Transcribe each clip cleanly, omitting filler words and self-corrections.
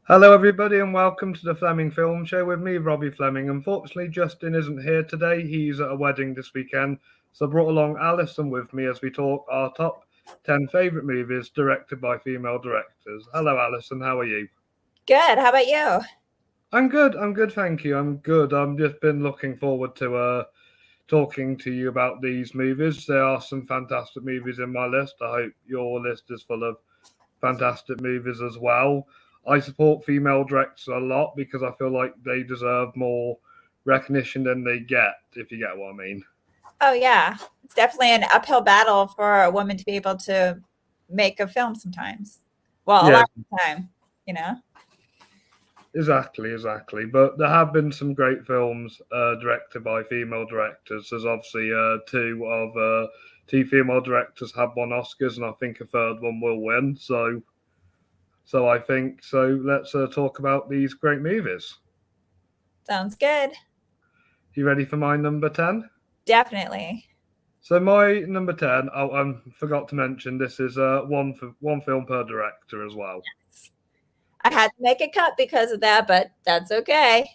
Hello, everybody, and welcome to the Fleming Film Show with me, Robbie Fleming. Unfortunately, Justin isn't here today. He's at a wedding this weekend, so I brought along Allison with me as we talk our top 10 favourite movies directed by female directors. Hello, Allison, how are you? Good. How about you? I'm good, thank you. I'm good. I've just been looking forward to talking to you about these movies. There are some fantastic movies in my list. I hope your list is full of fantastic movies as well. I support female directors a lot because I feel like they deserve more recognition than they get, if you get what I mean. Oh, yeah. It's definitely an uphill battle for a woman to be able to make a film sometimes. Well, a Yeah, lot of the time, you know? exactly. But there have been some great films directed by female directors. There's obviously two female directors have won Oscars, and I think a third one will win. So I think so. Let's talk about these great movies. Sounds good. You ready for my number 10? Definitely. So my number 10, I forgot to mention this is one film per director as well. I had to make a cut because of that, but that's okay.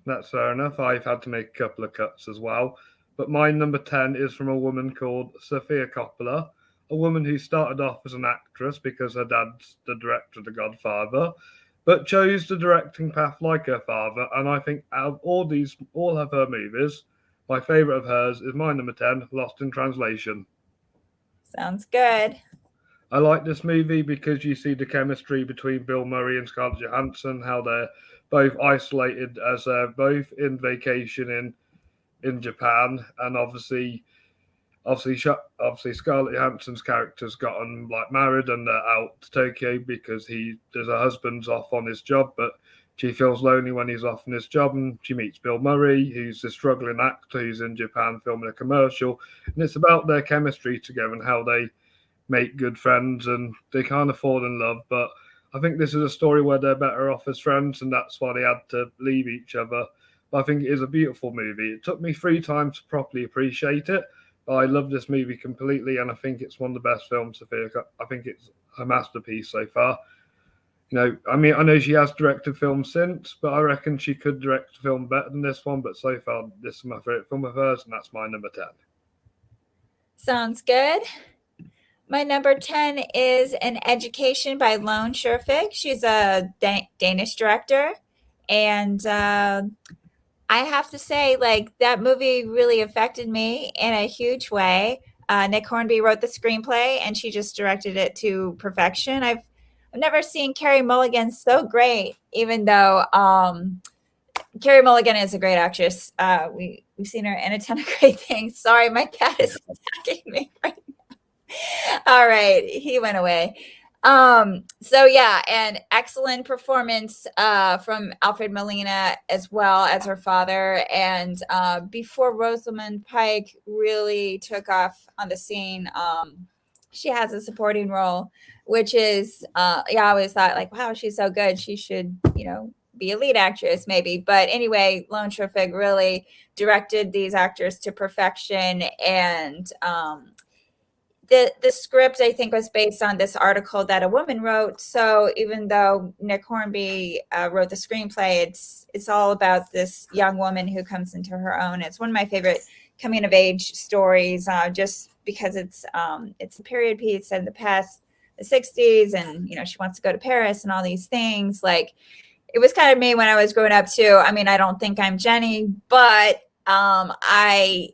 That's fair enough. I've had to make a couple of cuts as well. But my number 10 is from a woman called Sofia Coppola, a woman who started off as an actress because her dad's the director of The Godfather, but chose the directing path like her father. And I think out of all of her movies, my favourite of hers is my number 10, Lost in Translation. Sounds good. I like this movie because you see the chemistry between Bill Murray and Scarlett Johansson, how they're both isolated as they're both in vacation in Japan, and obviously Scarlett Johansson's character's gotten like married and they're out to Tokyo because there's her husband's off on his job, but she feels lonely when he's off on his job, and she meets Bill Murray, who's a struggling actor who's in Japan filming a commercial, and it's about their chemistry together and how they make good friends and they kind of fall in love. But I think this is a story where they're better off as friends, and that's why they had to leave each other. But I think it is a beautiful movie. It took me 3 times to properly appreciate it, but I love this movie completely, and I think it's one of the best films of her. I think it's a masterpiece so far. I mean, I know she has directed films since, but I reckon she could direct a film better than this one. But so far, this is my favorite film of hers, and that's my number 10. Sounds good. My number 10 is An Education by Lone Scherfig. She's a Danish director. And I have to say, like, that movie really affected me in a huge way. Nick Hornby wrote the screenplay, and she just directed it to perfection. I've never seen Carey Mulligan so great, even though Carey Mulligan is a great actress. We've seen her in a ton of great things. Sorry, my cat is attacking me right now. All right, he went away. So yeah, an excellent performance from Alfred Molina as well as her father. And before Rosamund Pike really took off on the scene, she has a supporting role, which is yeah, I always thought like, wow, she's so good. She should, be a lead actress maybe. But anyway, Lone Scherfig really directed these actors to perfection. And the script, I think, was based on this article that a woman wrote. So even though Nick Hornby wrote the screenplay, it's all about this young woman who comes into her own. It's one of my favorite coming of age stories, just because it's a period piece set in the past, the 60s, and she wants to go to Paris and all these things. Like, it was kind of me when I was growing up too. I mean, I don't think I'm Jenny, but I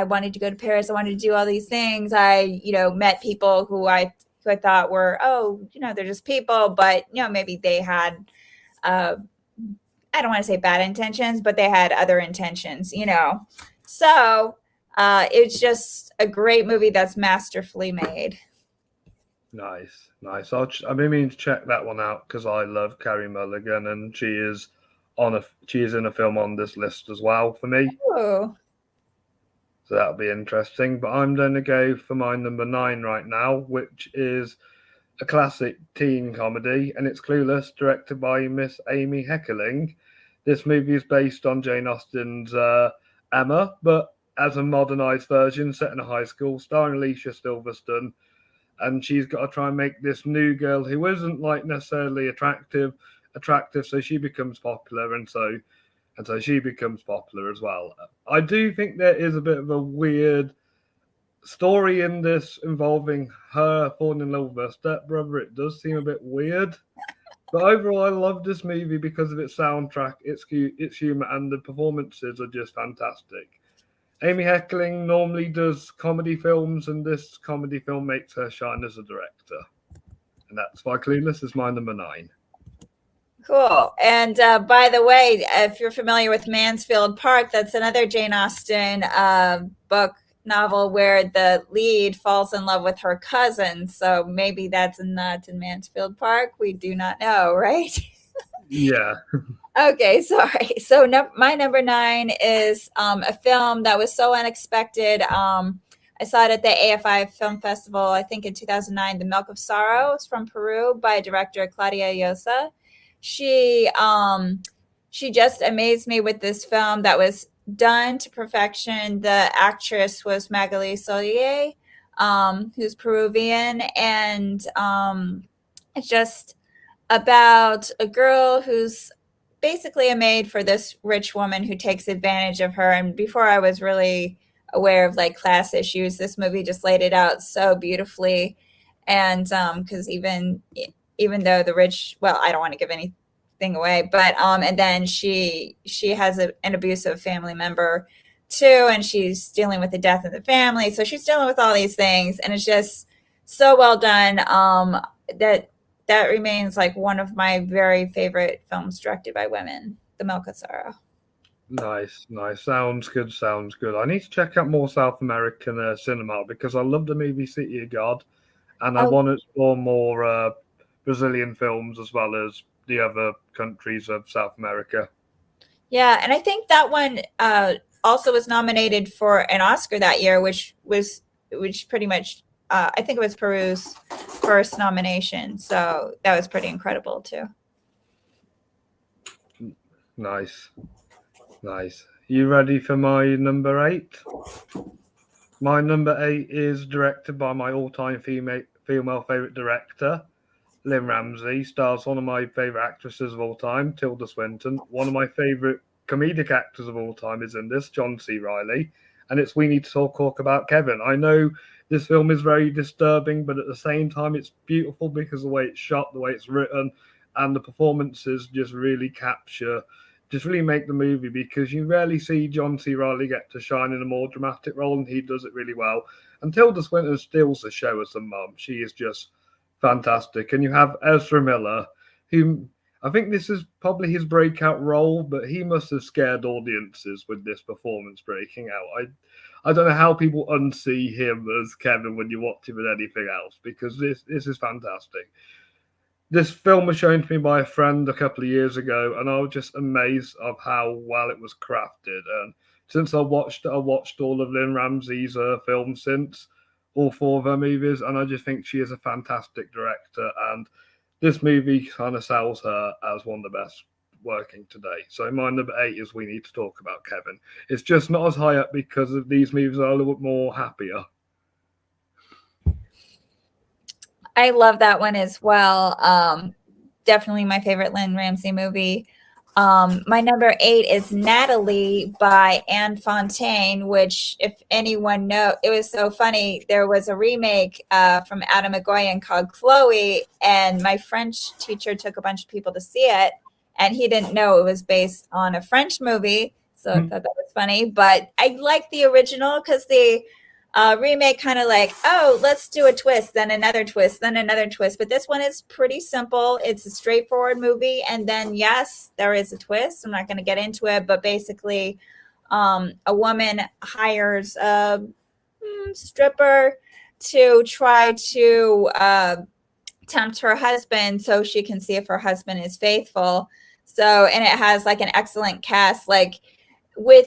wanted to go to Paris. I wanted to do all these things. I met people who I thought were, they're just people, but maybe they had I don't want to say bad intentions, but they had other intentions. So it's just a great movie that's masterfully made. Nice. I've been meaning to check that one out because I love Carrie Mulligan, and she is in a film on this list as well for me. Oh, So that'll be interesting. But I'm going to go for my number 9 right now, which is a classic teen comedy, and it's Clueless, directed by Miss Amy Heckerling. This movie is based on Jane Austen's Emma, but as a modernised version set in a high school, starring Alicia Silverstone and she's got to try and make this new girl who isn't like necessarily attractive, so she becomes popular, and so she becomes popular as well. I do think there is a bit of a weird story in this involving her falling in love with her stepbrother. It does seem a bit weird. But overall, I love this movie because of its soundtrack, its humor, and the performances are just fantastic. Amy Heckerling normally does comedy films, and this comedy film makes her shine as a director. And that's why Clueless is my number 9. Cool. And by the way, if you're familiar with Mansfield Park, that's another Jane Austen book novel where the lead falls in love with her cousin. So maybe that's not in Mansfield Park. We do not know, right? Yeah. Okay, sorry. So my number 9 is a film that was so unexpected. I saw it at the AFI Film Festival, I think in 2009, The Milk of Sorrow. It's from Peru by director Claudia Llosa. She just amazed me with this film that was done to perfection. The actress was Magali Solier, who's Peruvian, and it's just about a girl who's basically a maid for this rich woman who takes advantage of her. And before I was really aware of like class issues, this movie just laid it out so beautifully. And because even though the rich, well, I don't want to give anything away, but and then she has an abusive family member too, and she's dealing with the death of the family, so she's dealing with all these things, and it's just so well done. That remains like one of my very favorite films directed by women, The Milk of Sorrow. Nice. Sounds good. I need to check out more South American cinema because I love the movie City of God, and I want to explore more Brazilian films as well as the other countries of South America. Yeah, and I think that one also was nominated for an Oscar that year, which pretty much I think it was Peru's first nomination. So that was pretty incredible too. Nice. You ready for my number 8? My number 8 is directed by my all-time female favorite director, Lynn Ramsey. Stars one of my favorite actresses of all time, Tilda Swinton. One of my favorite comedic actors of all time is in this, John C. Reilly. And it's We Need to Talk About Kevin. I know this film is very disturbing, but at the same time, it's beautiful because the way it's shot, the way it's written, and the performances just really make the movie, because you rarely see John C. Reilly get to shine in a more dramatic role, and he does it really well. And Tilda Swinton steals the show as a mum. She is just fantastic. And you have Ezra Miller, who I think this is probably his breakout role, but he must have scared audiences with this performance breaking out. I don't know how people unsee him as Kevin when you watch him in anything else, because this is fantastic. This film was shown to me by a friend a couple of years ago, and I was just amazed of how well it was crafted. And since I watched all of Lynn Ramsey's films since, all 4 of her movies, and I just think she is a fantastic director, and this movie kind of sells her as one of the best working today. So my number 8 is We Need to Talk About Kevin. It's just not as high up because of these movies are a little bit more happier. I love that one as well. Definitely my favorite Lynn Ramsey movie. My number 8 is Natalie by Anne Fontaine, which, if anyone knows, it was so funny. There was a remake from Adam McGoyan called Chloe, and my French teacher took a bunch of people to see it, and he didn't know it was based on a French movie, so I thought that was funny. But I like the original because the remake kind of like, oh, let's do a twist, then another twist, then another twist. But this one is pretty simple. It's a straightforward movie. And then, yes, there is a twist. I'm not going to get into it. But basically, a woman hires a stripper to try to tempt her husband so she can see if her husband is faithful. So, and it has like an excellent cast. Like with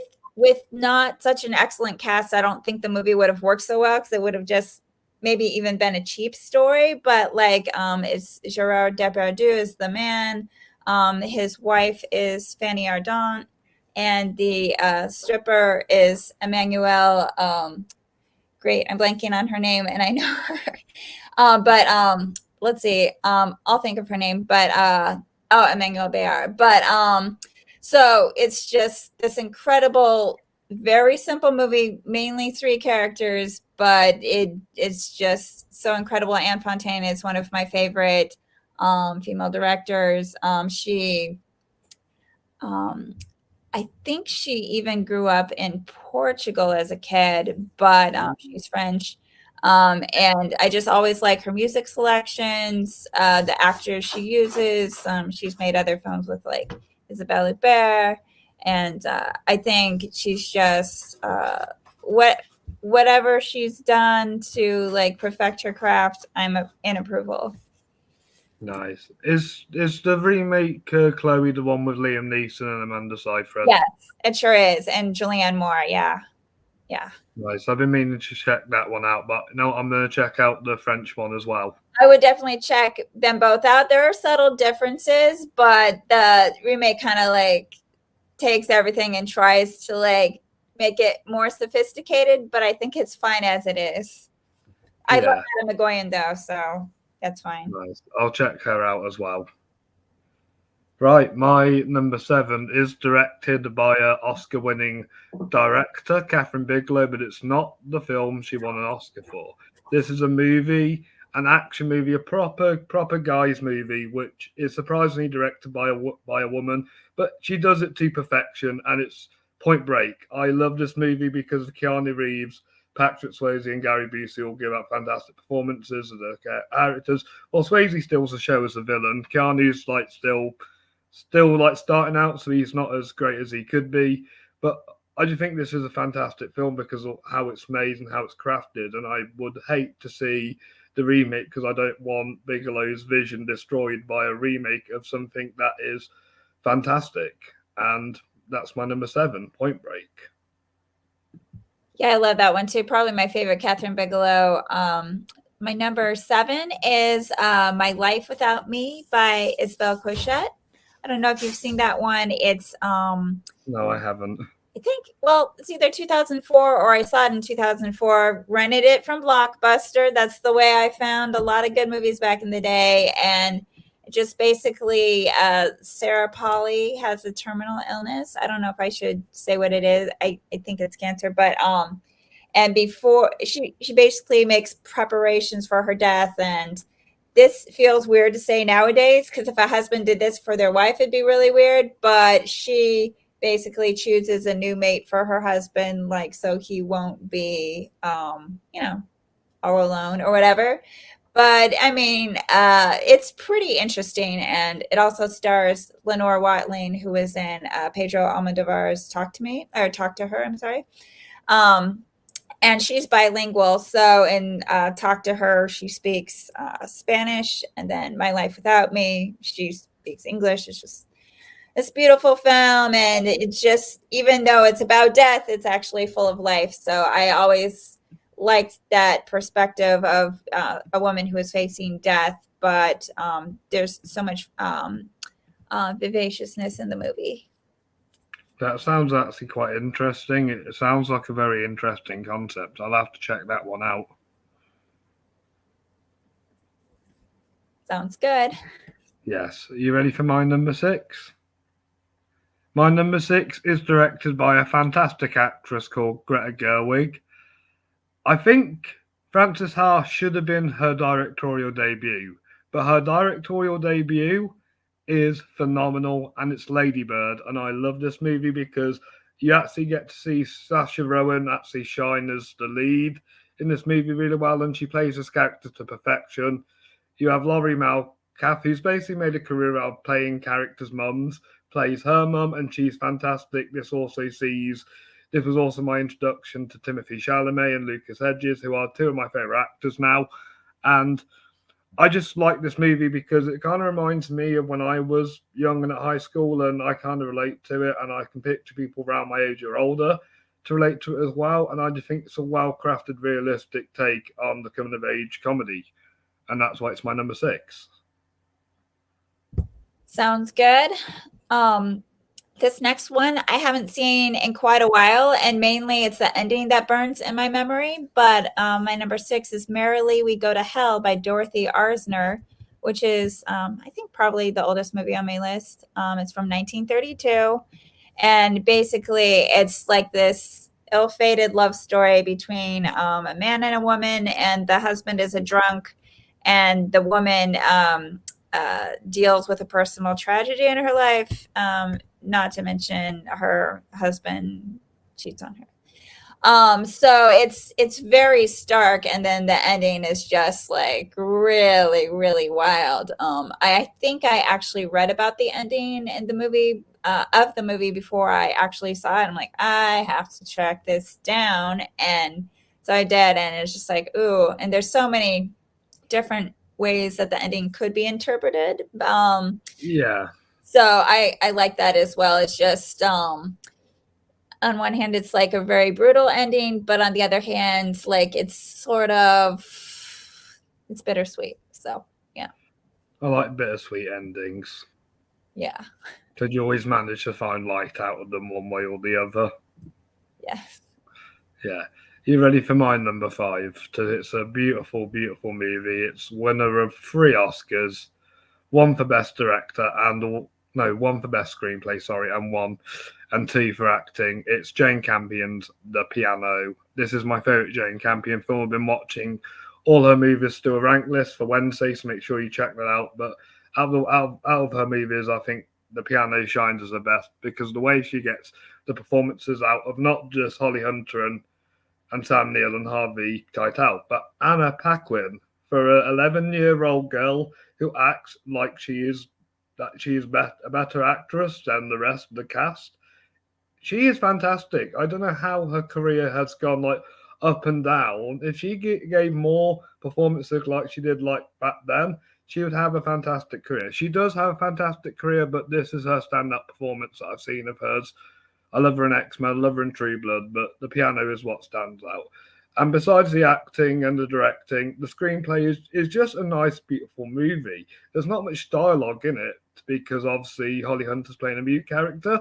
not such an excellent cast, I don't think the movie would have worked so well, because it would have just maybe even been a cheap story. But like, it's Gerard Depardieu is the man, his wife is Fanny Ardant, and the stripper is Emmanuelle. Great, I'm blanking on her name, and I know her. Let's see. I'll think of her name, but Emmanuel Bayard. But so it's just this incredible, very simple movie, mainly 3 characters, but it's just so incredible. Anne Fontaine is one of my favorite female directors. I think she even grew up in Portugal as a kid, but she's French. And I just always like her music selections, the actors she uses. She's made other films with like Isabelle Huppert, and I think she's just whatever she's done to like perfect her craft, I'm in approval. Nice. Is the remake Chloe the one with Liam Neeson and Amanda Seyfried? Yes, it sure is, and Julianne Moore. Yeah. Nice. I've been meaning to check that one out, but no, I'm going to check out the French one as well. I would definitely check them both out. There are subtle differences, but the remake kind of like takes everything and tries to like make it more sophisticated, but I think it's fine as it is. I love Adam McGoyan though, so that's fine. Nice. I'll check her out as well. Right, my number 7 is directed by an Oscar-winning director, Catherine Bigelow, but it's not the film she won an Oscar for. This is a movie, an action movie, a proper guy's movie, which is surprisingly directed by a woman, but she does it to perfection, and it's Point Break. I love this movie because of Keanu Reeves, Patrick Swayze, and Gary Busey all give out fantastic performances as their characters. Well, Swayze steals the show as a villain. Keanu's like still like starting out, so he's not as great as he could be. But I do think this is a fantastic film because of how it's made and how it's crafted. And I would hate to see the remake because I don't want Bigelow's vision destroyed by a remake of something that is fantastic. And that's my number 7, Point Break. Yeah, I love that one too. Probably my favorite Catherine Bigelow. My number 7 is My Life Without Me by Isabelle Coixet. I don't know if you've seen that one. It's no, I haven't. I think, well, it's either 2004 or I saw it in 2004, rented it from Blockbuster. That's the way I found a lot of good movies back in the day. And just basically, Sarah Polley has a terminal illness. I don't know if I should say what it is. I think it's cancer, but and before she basically makes preparations for her death. And this feels weird to say nowadays because if a husband did this for their wife, it'd be really weird. But she basically chooses a new mate for her husband, like so he won't be, all alone or whatever. But I mean, it's pretty interesting, and it also stars Lenore Watling, who was in Pedro Almodovar's Talk to Her. I'm sorry. And she's bilingual. So in Talk to Her, she speaks Spanish, and then My Life Without Me, she speaks English. It's just this beautiful film, and it's just, even though it's about death, it's actually full of life. So I always liked that perspective of a woman who is facing death, but there's so much vivaciousness in the movie. That sounds actually quite interesting. It sounds like a very interesting concept. I'll have to check that one out. Sounds good. Yes. Are you ready for my number 6? My number 6 is directed by a fantastic actress called Greta Gerwig. I think Frances Ha should have been her directorial debut, but her directorial debut is phenomenal, and it's Lady Bird. And I love this movie because you actually get to see Saoirse Ronan actually shine as the lead in this movie really well, and she plays this character to perfection. You have Laurie Metcalf, who's basically made a career out of playing characters' mums, plays her mum, and she's fantastic. This was also my introduction to Timothée Chalamet and Lucas Hedges, who are 2 of my favourite actors now. And I just like this movie because it kind of reminds me of when I was young and at high school, and I kind of relate to it, and I can picture people around my age or older to relate to it as well. And I just think it's a well-crafted, realistic take on the coming-of-age comedy. And that's why it's my number 6. Sounds good. This next one I haven't seen in quite a while, and mainly it's the ending that burns in my memory. But my number 6 is Merrily We Go to Hell by Dorothy Arsner, which is, I think, probably the oldest movie on my list. It's from 1932. And basically, it's like this ill-fated love story between a man and a woman, and the husband is a drunk, and the woman deals with a personal tragedy in her life. Not to mention her husband cheats on her. So it's very stark, and then the ending is just like really, really wild. I think I actually read about the ending in the movie of the movie before I actually saw it. I'm like, I have to track this down, and so I did, and it's just like, ooh, and there's so many different ways that the ending could be interpreted. Yeah. So I like that as well. It's just on one hand, it's like a very brutal ending, but on the other hand, like it's bittersweet. So yeah. I like bittersweet endings. Yeah. Because you always manage to find light out of them one way or the other. Yes. Yeah. You ready for my number 5? It's a beautiful, beautiful movie. It's winner of 3 Oscars, 1 for Best Director one for Best Screenplay, and 2 for acting. It's Jane Campion's The Piano. This is my favourite Jane Campion film. I've been watching all her movies to a rank list for Wednesday, so make sure you check that out. But out of her movies, I think The Piano shines as the best because the way she gets the performances out of not just Holly Hunter and Sam Neill and Harvey Keitel, but Anna Paquin, for an 11-year-old girl who acts like she is a better actress than the rest of the cast. She is fantastic. I don't know how her career has gone like up and down. If she gave more performances like she did like back then, she would have a fantastic career. She does have a fantastic career, but this is her stand-up performance that I've seen of hers. I love her in X-Men, I love her in True Blood, but The Piano is what stands out. And besides the acting and the directing, the screenplay is just a nice, beautiful movie. There's not much dialogue in it because obviously Holly Hunter's playing a mute character,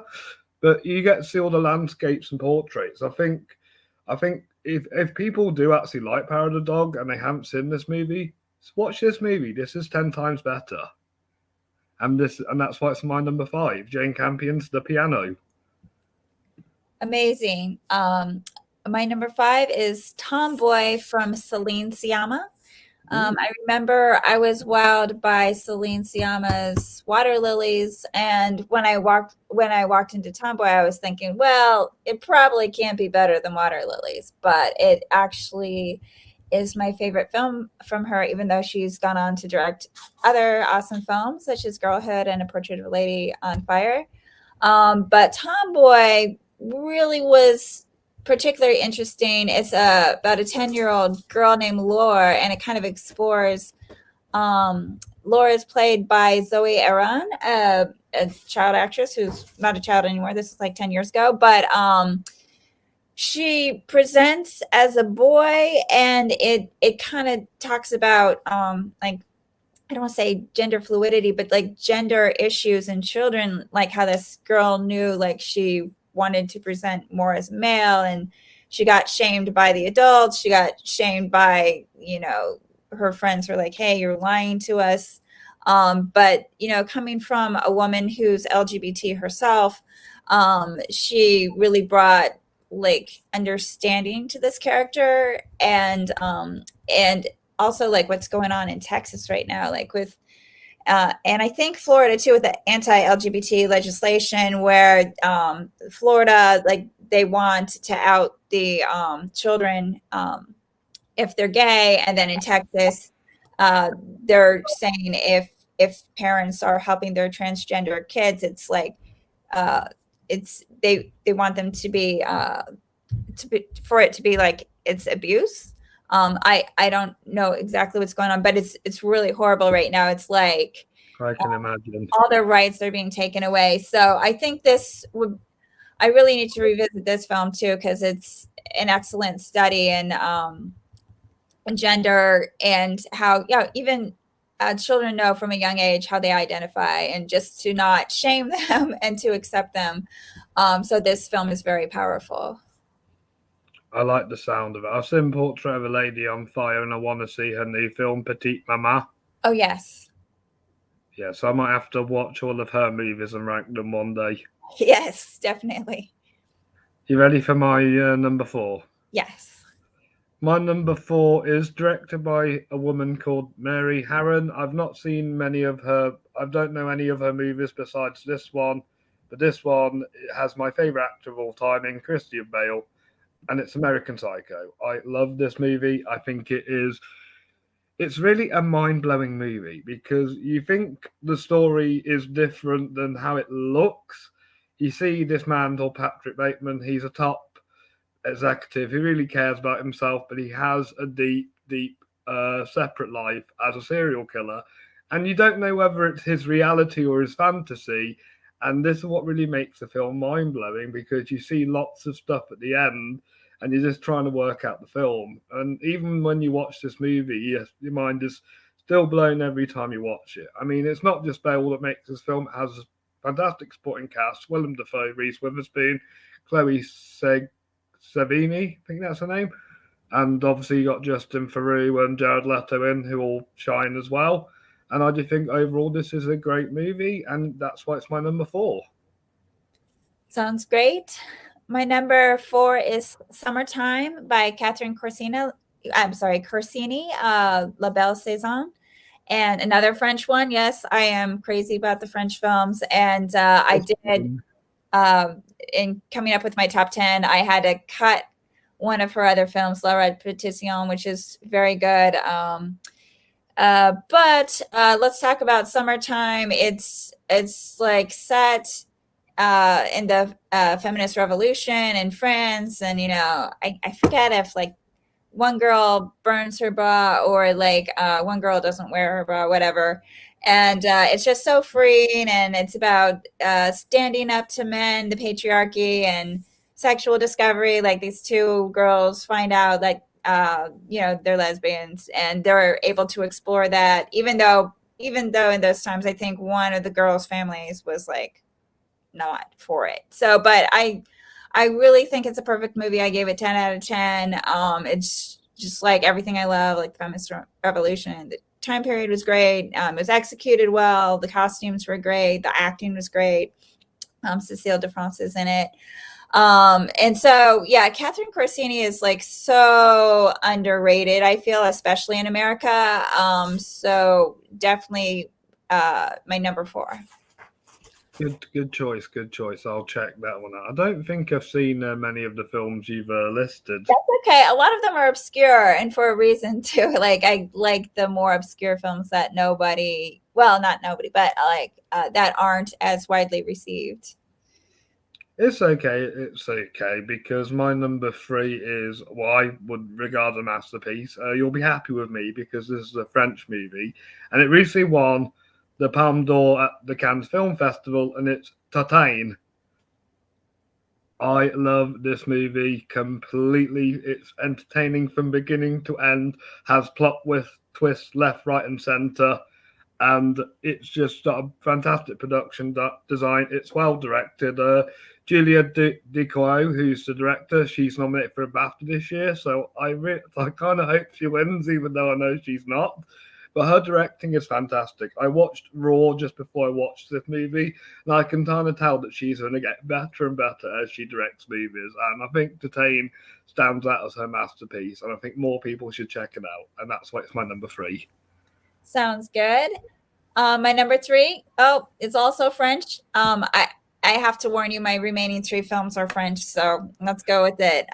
but you get to see all the landscapes and portraits. I think if people do actually like Power of the Dog and they haven't seen this movie, watch this movie. This is 10 times better. And that's why it's my number 5, Jane Campion's The Piano. Amazing. My number 5 is Tomboy from Celine Sciamma. I remember I was wowed by Celine Sciamma's Water Lilies, and when I walked into Tomboy, I was thinking, well, it probably can't be better than Water Lilies, but it actually is my favorite film from her, even though she's gone on to direct other awesome films such as Girlhood and A Portrait of a Lady on Fire. But Tomboy really was particularly interesting. It's about a 10-year-old girl named Laura, and it kind of explores. Laura is played by Zoe Aran, a child actress who's not a child anymore. This is like 10 years ago, but she presents as a boy, and it kind of talks about like, I don't want to say gender fluidity, but like gender issues in children, like how this girl knew like she wanted to present more as male, and she got shamed by the adults. She got shamed by, her friends were like, hey, you're lying to us. But, coming from a woman who's LGBT herself, she really brought like understanding to this character, and also like what's going on in Texas right now, like with and I think Florida too, with the anti-LGBT legislation, where Florida, like they want to out the children if they're gay, and then in Texas, they're saying if parents are helping their transgender kids, it's like they want them to be for it to be like it's abuse. I don't know exactly what's going on, but it's really horrible right now. It's like I can imagine all their rights are being taken away. So I think I really need to revisit this film too, because it's an excellent study in gender and how, even children know from a young age how they identify, and just to not shame them and to accept them. So this film is very powerful. I like the sound of it. I've seen Portrait of a Lady on Fire, and I want to see her new film, Petite Mama. Oh, yes. Yeah, so I might have to watch all of her movies and rank them one day. Yes, definitely. You ready for my number 4? Yes. My number 4 is directed by a woman called Mary Harron. I've not seen many of her. I don't know any of her movies besides this one, but this one has my favourite actor of all time in Christian Bale, and it's American Psycho. I love this movie. I think it's really a mind-blowing movie because you think the story is different than how it looks. You see this man called Patrick Bateman. He's a top executive. He really cares about himself, but he has a deep separate life as a serial killer, and you don't know whether it's his reality or his fantasy. And this is what really makes the film mind-blowing, because you see lots of stuff at the end and you're just trying to work out the film. And even when you watch this movie, yes, your mind is still blown every time you watch it. I mean, it's not just Bale that makes this film. It has a fantastic supporting cast: Willem Dafoe, Reese Witherspoon, Chloe Sevigny, I think that's her name. And obviously you got Justin Theroux and Jared Leto in, who all shine as well. And I do think overall this is a great movie, and that's why it's my number 4. Sounds great. My number 4 is Summertime by Catherine Corsini, La Belle Saison. And another French one. Yes, I am crazy about the French films. And I did, in coming up with my top 10, I had to cut one of her other films, La Repetition, which is very good. But let's talk about Summertime. It's like set in the feminist revolution in France, and I forget if like one girl burns her bra, or like one girl doesn't wear her bra, whatever. And it's just so freeing, and it's about standing up to men, the patriarchy, and sexual discovery. Like these two girls find out like they're lesbians, and they're able to explore that, even though in those times I think one of the girls' families was like not for it. So, but I really think it's a perfect movie. I gave it 10 out of 10. It's just like everything I love, like the feminist revolution. The time period was great. It was executed well. The costumes were great. The acting was great. Cecile de France is in it. And so, yeah, Catherine Corsini is like so underrated, I feel, especially in America. So definitely my number 4. Good choice. I'll check that one out. I don't think I've seen many of the films you've listed. That's okay. A lot of them are obscure, and for a reason too. Like I like the more obscure films that not nobody, but like that aren't as widely received. It's okay, because my number 3 is what I would regard a masterpiece. You'll be happy with me because this is a French movie, and it recently won the Palme d'Or at the Cannes Film Festival, and it's Fontaine. I love this movie completely. It's entertaining from beginning to end, has plot with twists left, right, and centre, and it's just got a fantastic production design. It's well directed. Julia Ducournau, who's the director, she's nominated for a BAFTA this year, so I kind of hope she wins, even though I know she's not. But her directing is fantastic. I watched Raw just before I watched this movie, and I can kind of tell that she's going to get better and better as she directs movies. And I think Fontaine stands out as her masterpiece, and I think more people should check it out. And that's why it's my number 3. Sounds good. My number 3, it's also French. I have to warn you, my remaining 3 films are French, so let's go with it.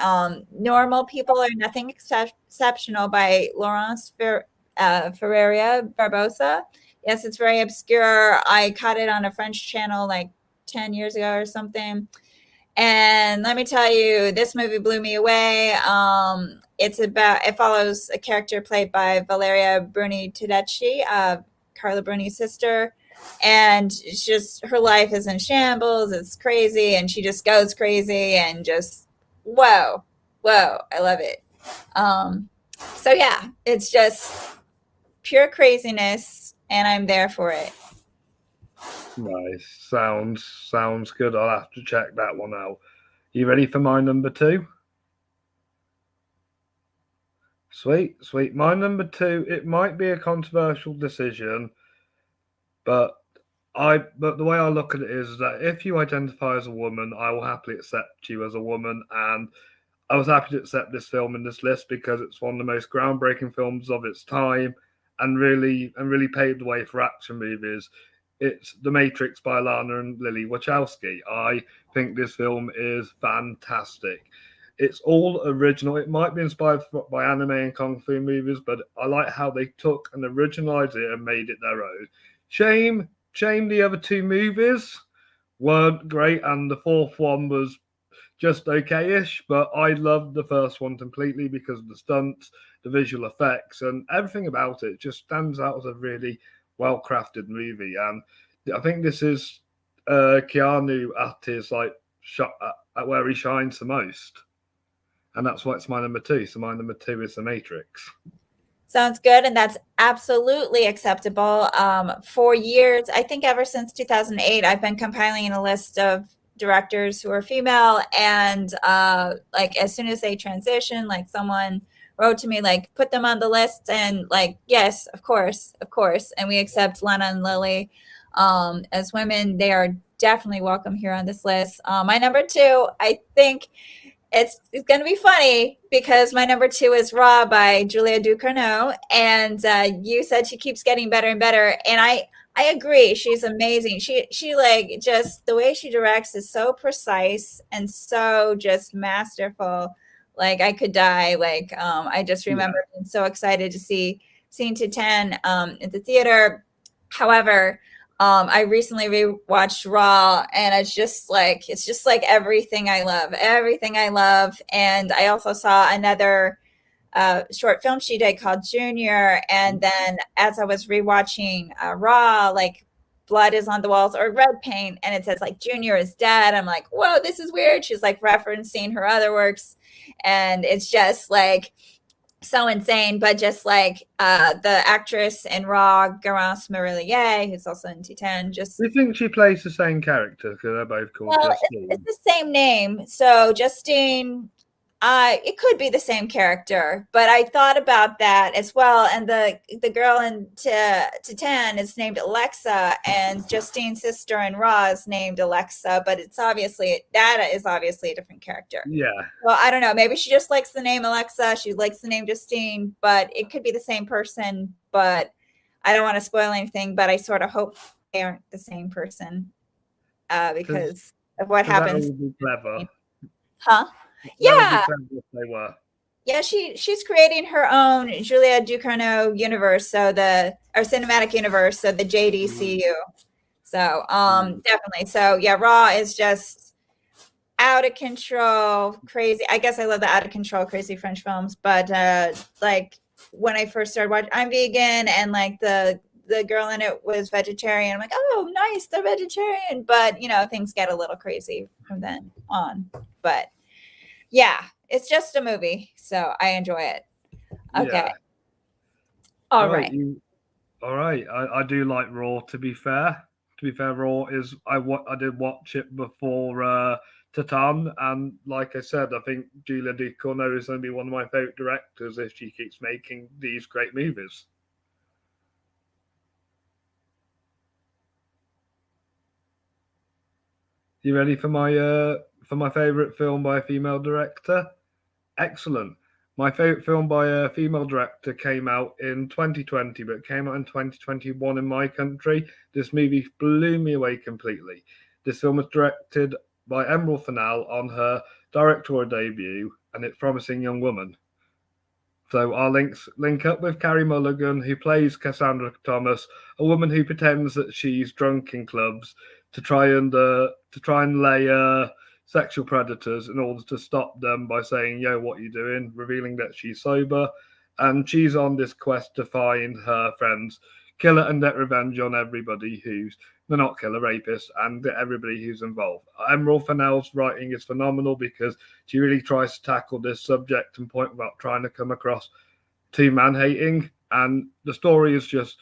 Normal People Are Nothing Exceptional by Laurence Ferreira Barbosa. Yes, it's very obscure. I caught it on a French channel like 10 years ago or something. And let me tell you, this movie blew me away. It follows a character played by Valeria Bruni Tedeschi, Carla Bruni's sister. And it's just, her life is in shambles. It's crazy. And she just goes crazy and just, whoa, I love it. So yeah, it's just pure craziness and I'm there for it. Nice. Sounds good. I'll have to check that one out. You ready for my number 2? Sweet. My number 2, it might be a controversial decision, but the way I look at it is that if you identify as a woman, I will happily accept you as a woman, and I was happy to accept this film in this list because it's one of the most groundbreaking films of its time, and really paved the way for action movies. It's The Matrix by Lana and Lily Wachowski. I think this film is fantastic. It's all original. It might be inspired by anime and kung fu movies, but I like how they took and originalized it and made it their own. Shame the other 2 movies weren't great, and the 4th one was just okay-ish, but I loved the first one completely because of the stunts, the visual effects, and everything about it just stands out as a really well-crafted movie. And I think this is Keanu at his at where he shines the most, and that's why it's my number 2. So my number 2 is The Matrix. Sounds good, and that's absolutely acceptable. For years, I think ever since 2008, I've been compiling a list of directors who are female, and like as soon as they transition, like someone wrote to me, like put them on the list, and like yes, of course, and we accept Lana and Lily as women. They are definitely welcome here on this list. My number 2, I think it's going to be funny because my number 2 is Raw by Julia Ducournau, and you said she keeps getting better and better, and I agree. She's amazing. She like just the way she directs is so precise and so just masterful. Like I could die. Like I just remember being so excited to see Scene to 10 at the theater. However, I recently rewatched Raw, and it's just like everything I love. And I also saw another short film she did called Junior, and then as I was rewatching Raw, like blood is on the walls or red paint, and it says like Junior is dead. I'm like, whoa, this is weird. She's like referencing her other works, and it's just like so insane. But just like the actress in Raw, Garance Merrily, who's also in T10, just Do you think she plays the same character because they're both called Justine? it's the same name, so Justine. It could be the same character, but I thought about that as well. And the girl in to 10 is named Alexa, and Justine's sister in Raw is named Alexa, but Data is obviously a different character. Yeah. Well, I don't know. Maybe she just likes the name Alexa. She likes the name Justine, but it could be the same person. But I don't want to spoil anything, but I sort of hope they aren't the same person because of what happens. That would be clever. Huh? Yeah. If they were. Yeah, she's creating her own Julia Ducournau universe, so our cinematic universe, so the JDCU. So definitely. So yeah, Raw is just out of control, crazy. I guess I love the out of control, crazy French films, but like when I first started watching, I'm vegan, and like the girl in it was vegetarian. I'm like, oh, nice, they're vegetarian, but things get a little crazy from then on. But yeah, it's just a movie, so I enjoy it. Okay. Yeah. All right. All right. I do like Raw, to be fair. Raw is I did watch it before Titan, and like I said, I think Julia Ducournau is going to be one of my favorite directors if she keeps making these great movies. You ready for my favorite film by a female director? Excellent. My favorite film by a female director came out in 2020, but came out in 2021 in my country. This movie blew me away completely. This film was directed by Emerald Fennell on her directorial debut, and it's Promising Young Woman. So our link up with Carey Mulligan, who plays Cassandra Thomas, a woman who pretends that she's drunk in clubs to try and lay sexual predators in order to stop them by saying, "Yo, what are you doing?" Revealing that she's sober, and she's on this quest to find her friends, kill her, and get revenge on everybody who's not killer, rapist, and everybody who's involved. Emerald Fennell's writing is phenomenal because she really tries to tackle this subject and point without trying to come across too man-hating. And the story is just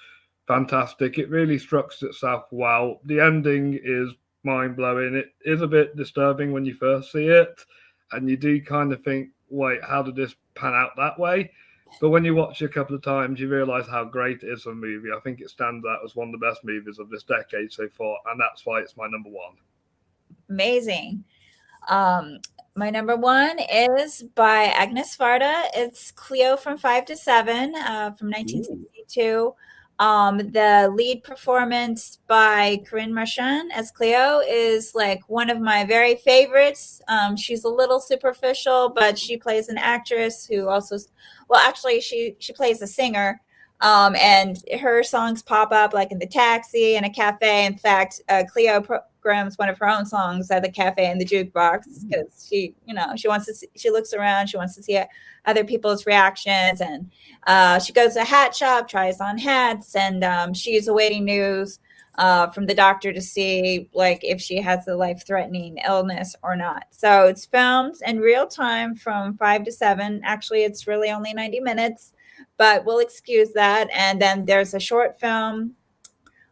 fantastic. It really structures itself well. The ending is mind-blowing. It is a bit disturbing when you first see it, and you do kind of think, wait, how did this pan out that way? But when you watch it a couple of times, you realize how great it is a movie. I think it stands out as one of the best movies of this decade so far, and that's why it's my number one. Amazing. My number one is by Agnes Varda. It's Cleo from 5 to 7 from 1962. The lead performance by Corinne Marchand as Cleo is like one of my very favorites. She's a little superficial, but she plays an actress who also, well, actually, she plays a singer. And her songs pop up like in the taxi and a cafe. In fact, Cleo programs one of her own songs at the cafe in the jukebox because she wants to see, she looks around, she wants to see other people's reactions, and she goes to a hat shop, tries on hats, and she's awaiting news from the doctor to see like if she has a life-threatening illness or not. So it's filmed in real time from 5 to 7. Actually, it's really only 90 minutes. But we'll excuse that. And then there's a short film,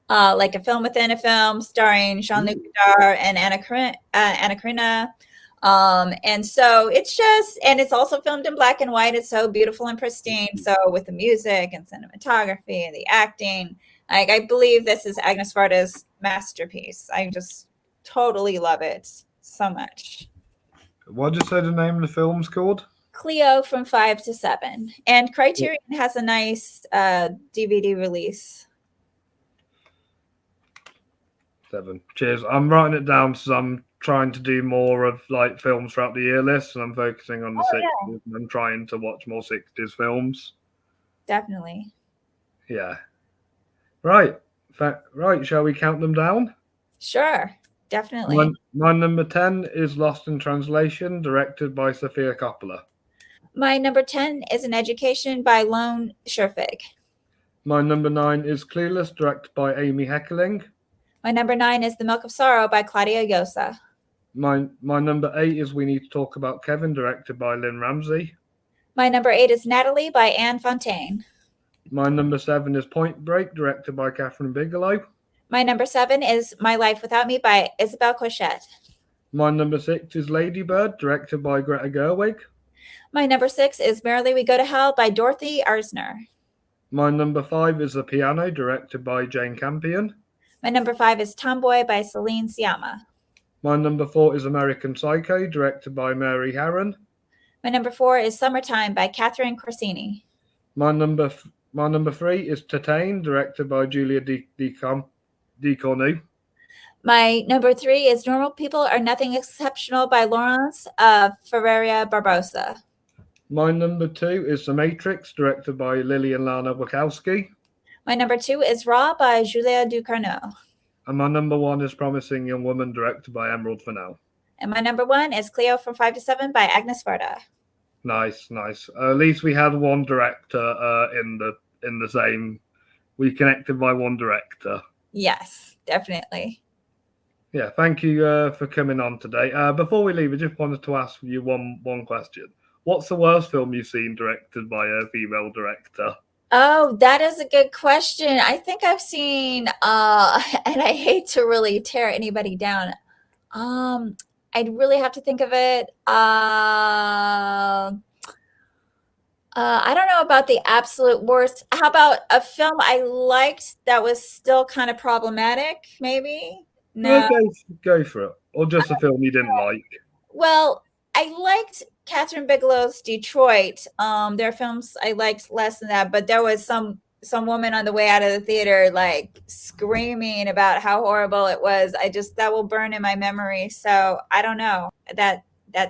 like a film within a film, starring Jean-Luc Godard and Anna Karina. And so it's just, and it's also filmed in black and white. It's so beautiful and pristine. So with the music and cinematography and the acting, I believe this is Agnes Varda's masterpiece. I just totally love it so much. What did you say the name of the film's called? Cleo from 5 to 7, and Criterion has a nice DVD release. 7. Cheers. I'm writing it down because I'm trying to do more of like films throughout the year list, and I'm focusing on the 60s, and I'm trying to watch more 60s films. Definitely. Yeah. Right. Right. Shall we count them down? Sure. Definitely. My number 10 is Lost in Translation, directed by Sofia Coppola. My number 10 is An Education by Lone Scherfig. My number 9 is Clueless, directed by Amy Heckerling. My number 9 is The Milk of Sorrow by Claudia Llosa. My number 8 is We Need to Talk About Kevin, directed by Lynn Ramsey. My number 8 is Natalie by Anne Fontaine. My number 7 is Point Break, directed by Catherine Bigelow. My number 7 is My Life Without Me by Isabel Coixet. My number 6 is Lady Bird, directed by Greta Gerwig. My number 6 is Merrily We Go to Hell by Dorothy Arsner. My number 5 is The Piano, directed by Jane Campion. My number 5 is Tomboy by Celine Sciamma. My number 4 is American Psycho, directed by Mary Harron. My number 4 is Summertime by Catherine Corsini. My number 3 is Titane, directed by Julia Ducournau. My number 3 is Normal People Are Nothing Exceptional by Laurence Ferreira Barbosa. My number 2 is The Matrix, directed by Lily and Lana Wachowski. My number 2 is Raw by Julia Ducournau. And my number 1 is Promising Young Woman, directed by Emerald Fennell. And my number 1 is Cleo from 5 to 7 by Agnes Varda. Nice. At least we had one director in the same. We connected by one director. Yes, definitely. Yeah, thank you for coming on today. Before we leave, I just wanted to ask you one question. What's the worst film you've seen directed by a female director? Oh, that is a good question. I think I've seen, and I hate to really tear anybody down. I'd really have to think of it. I don't know about the absolute worst. How about a film I liked that was still kind of problematic, maybe? No. Go for it. Or just a film you didn't like. Well, I liked Catherine Bigelow's Detroit. There are films I liked less than that, but there was some woman on the way out of the theater like screaming about how horrible it was. That will burn in my memory. So I don't know. That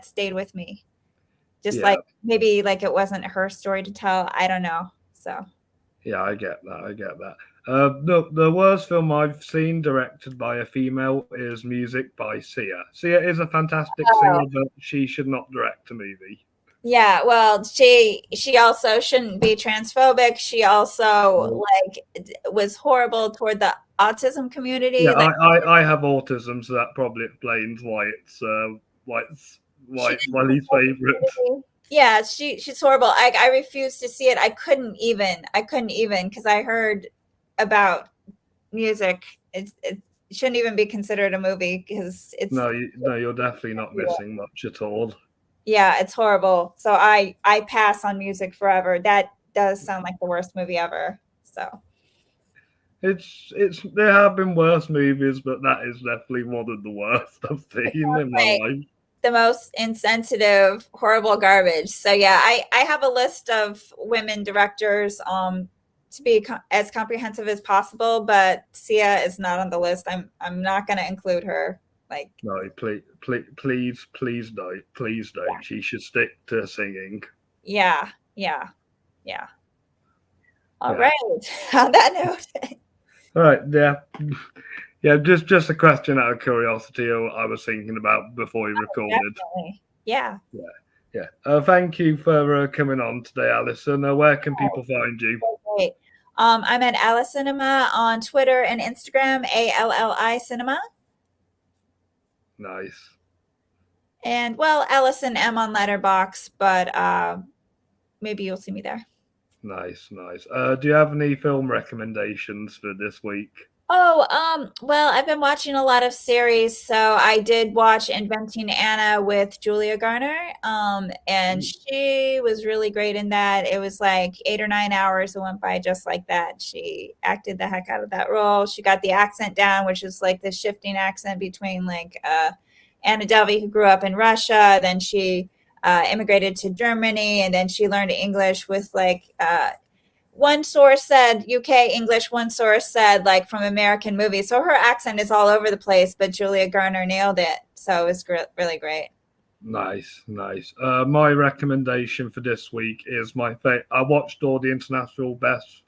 stayed with me. Like maybe like it wasn't her story to tell. I don't know. So yeah, I get that. The worst film I've seen directed by a female is Music by Sia. Sia is a fantastic singer, but she should not direct a movie. Yeah, well, she also shouldn't be transphobic. She also was horrible toward the autism community. Yeah, I have autism, so that probably explains why it's my least favorite. Yeah, she's horrible. I refused to see it. I couldn't even because I heard about music, it shouldn't even be considered a movie because it's No, you're definitely not missing much at all. Yeah, it's horrible. So I pass on music forever. That does sound like the worst movie ever. So It's there have been worse movies, but that is definitely one of the worst I've seen in my life. the most insensitive, horrible garbage. So yeah, I have a list of women directors to be as comprehensive as possible, but Sia is not on the list. I'm not going to include her. Like, no, please don't. Please don't. Yeah. She should stick to singing. Yeah. All right. On that note. All right. Yeah. Just a question out of curiosity I was thinking about before we recorded. Definitely. Yeah. Thank you for coming on today, Allison. Where can people find you? Great. I'm at Alice Cinema on Twitter and Instagram, ALLI Cinema. Nice. And well, Allison M on Letterboxd, but maybe you'll see me there. Nice. Do you have any film recommendations for this week? Oh, well, I've been watching a lot of series. So I did watch Inventing Anna with Julia Garner. And she was really great in that. It was like 8 or 9 hours that went by just like that. She acted the heck out of that role. She got the accent down, which is like the shifting accent between like Anna Delvey, who grew up in Russia. Then she immigrated to Germany, and then she learned English with like one source said UK English, one source said like from American movies. So her accent is all over the place, but Julia Garner nailed it. So it was really great. Nice. My recommendation for this week is I watched all the international best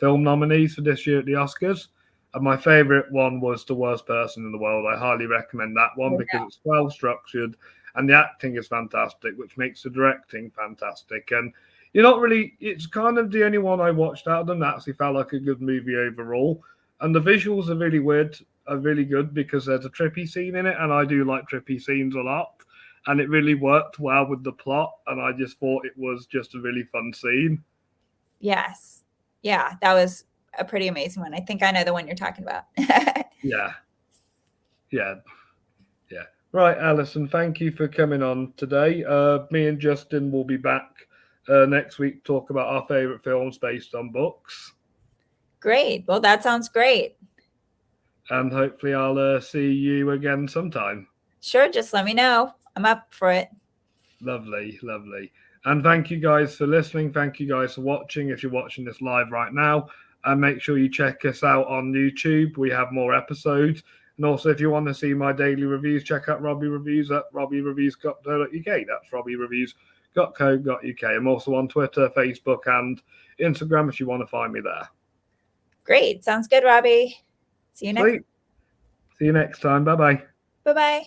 film nominees for this year at the Oscars, and my favorite one was The Worst Person in the World. I highly recommend that one because it's well structured and the acting is fantastic, which makes the directing fantastic. And it's kind of the only one I watched out of them that actually felt like a good movie overall. And the visuals are really good because there's a trippy scene in it, and I do like trippy scenes a lot. And it really worked well with the plot, and I just thought it was just a really fun scene. Yes. Yeah, that was a pretty amazing one. I think I know the one you're talking about. Yeah. Right, Allison, thank you for coming on today. Me and Justin will be back next week to talk about our favorite films based on books. Great. Well, that sounds great. And hopefully I'll see you again sometime. Sure, just let me know. I'm up for it. Lovely. And thank you guys for listening. Thank you guys for watching. If you're watching this live right now, and make sure you check us out on YouTube. We have more episodes. And also, if you want to see my daily reviews, check out Robbie Reviews at robbiereviews.co.uk. That's robbiereviews.co.uk. I'm also on Twitter, Facebook, and Instagram if you want to find me there. Great. Sounds good, Robbie. See you next time. See you next time. Bye-bye. Bye-bye.